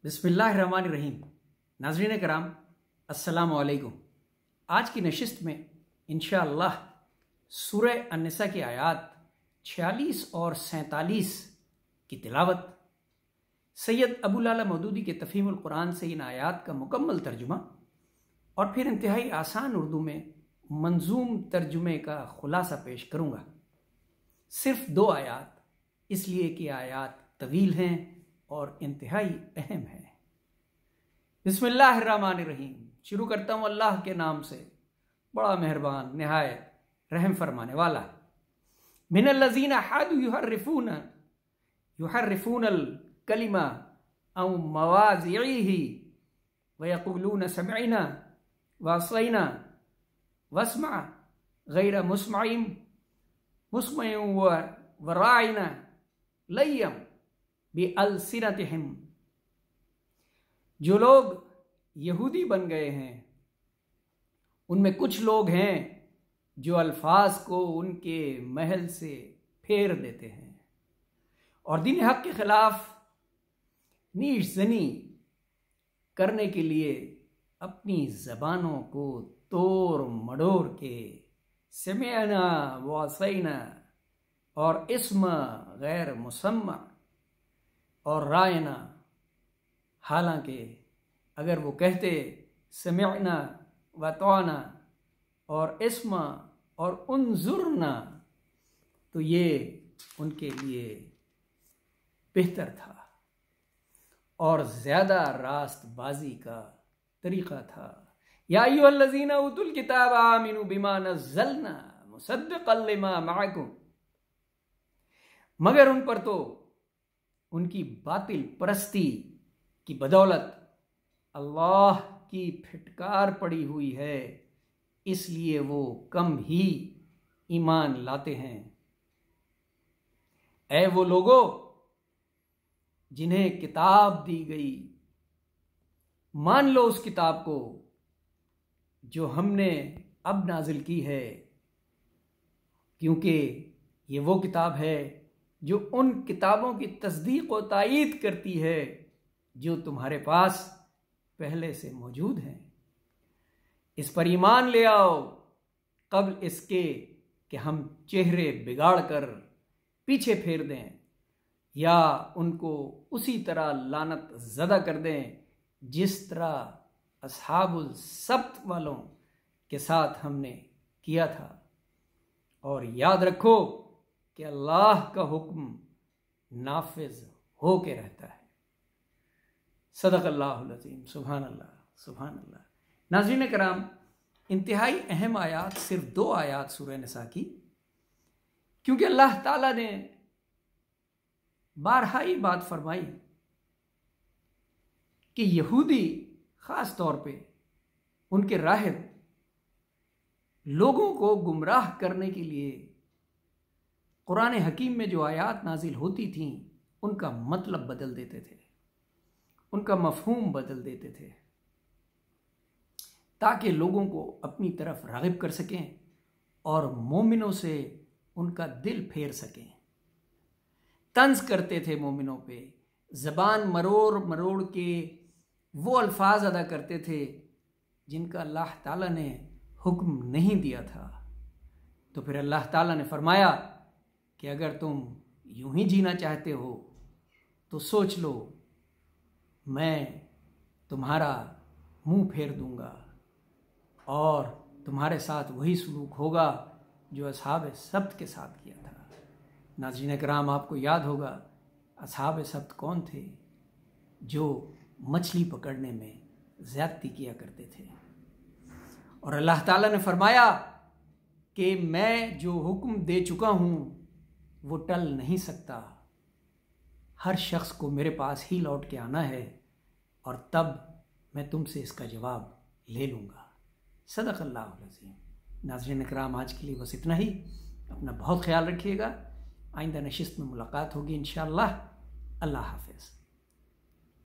बिस्मिल्लाहिर्रहमानिर्रहीम। नाज़रीन कराम, अस्सलामु अलैकुम। आज की नशिस्त में इंशाअल्लाह सूरह अन्निसा की आयात 46 और 47 की तिलावत, सैयद अबुल आला मौदूदी के तफ़हीमुल कुरान से इन आयात का मुकम्मल तर्जुमा और फिर इंतहाई आसान उर्दू में मंजूम तर्जुमे का खुलासा पेश करूँगा। सिर्फ 2 आयात, इसलिए कि आयात तवील हैं और इंतहाई अहम है। बिस्मिल्लाहिर्रहमानिर्रहीम। शुरू करता हूँ अल्लाह के नाम से, बड़ा मेहरबान निहायत रहम फरमाने वाला। मिनल्लज़ीना हादू युहर्रिफूनल कलिमा औ मवाज़िइही व यक़ूलून समिअना व असैना वस्मा गैर मुस्मइम व राइना लय्यम बिअल्सिनतिहिम। जो लोग यहूदी बन गए हैं उनमें कुछ लोग हैं जो अल्फाज को उनके महल से फेर देते हैं और दीन हक के खिलाफ नीशज़नी करने के लिए अपनी ज़बानों को तोड़ मड़ोड़ के समिअना व असैना और इस्म गैर मुसम्मा और रायना, हालांकि अगर वो कहते समिअना व तौना और इस्मा और उन्जुरना तो ये उनके लिए बेहतर था और ज़्यादा रास्तबाजी का तरीक़ा था। या अय्युहल्लज़ीना उतुल किताब आमिनू बिमा नज़्ज़लना मुसद्दिक़न लिमा मअकुम। मगर उन पर तो उनकी बातिल परस्ती की बदौलत अल्लाह की फिटकार पड़ी हुई है, इसलिए वो कम ही ईमान लाते हैं। ऐ वो लोगों जिन्हें किताब दी गई, मान लो उस किताब को जो हमने अब नाजिल की है, क्योंकि ये वो किताब है जो उन किताबों की तस्दीक व तायीद करती है जो तुम्हारे पास पहले से मौजूद हैं। इस पर ईमान ले आओ कब्ल इसके कि हम चेहरे बिगाड़ कर पीछे फेर दें या उनको उसी तरह लानत ज़दा कर दें जिस तरह अस्हाबुल सब्त वालों के साथ हमने किया था। और याद रखो कि अल्लाह का हुक्म नाफिज हो के रहता है। सदक़ल्लाहुल अज़ीम। सुभान अल्लाह, सुभान अल्लाह। नाज़रीन कराम, इंतहाई अहम आयात सिर्फ 2 आयात सूरह निसा की, क्योंकि अल्लाह ताला ने बारहा ही बात फरमाई कि यहूदी ख़ास तौर पे उनके राहिब लोगों को गुमराह करने के लिए कुरान हकीम में जो आयात नाजिल होती थीं उनका मतलब बदल देते थे, उनका मफहूम बदल देते थे, ताकि लोगों को अपनी तरफ राग़िब कर सकें और मोमिनों से उनका दिल फेर सकें। तंज करते थे मोमिनों पे, ज़बान मरोड़ मरोड़ के वो अल्फाज अदा करते थे जिनका अल्लाह ताला ने हुक्म नहीं दिया था। तो फिर अल्लाह ताला ने फरमाया कि अगर तुम यूं ही जीना चाहते हो तो सोच लो, मैं तुम्हारा मुंह फेर दूंगा और तुम्हारे साथ वही सलूक होगा जो असहाब सब्त के साथ किया था। नाज़रीन कराम, आपको याद होगा असहाब सब्त कौन थे? जो मछली पकड़ने में ज़्यादती किया करते थे। और अल्लाह ताला ने फरमाया कि मैं जो हुक्म दे चुका हूँ वो टल नहीं सकता। हर शख्स को मेरे पास ही लौट के आना है और तब मैं तुमसे इसका जवाब ले लूँगा। सदक़ल्लाहुल अज़ीम। नाज़रीन कराम, आज के लिए बस इतना ही। अपना बहुत ख्याल रखिएगा। आइंदा नशिस्त में मुलाकात होगी इंशाअल्लाह। अल्लाह हाफ़िज़।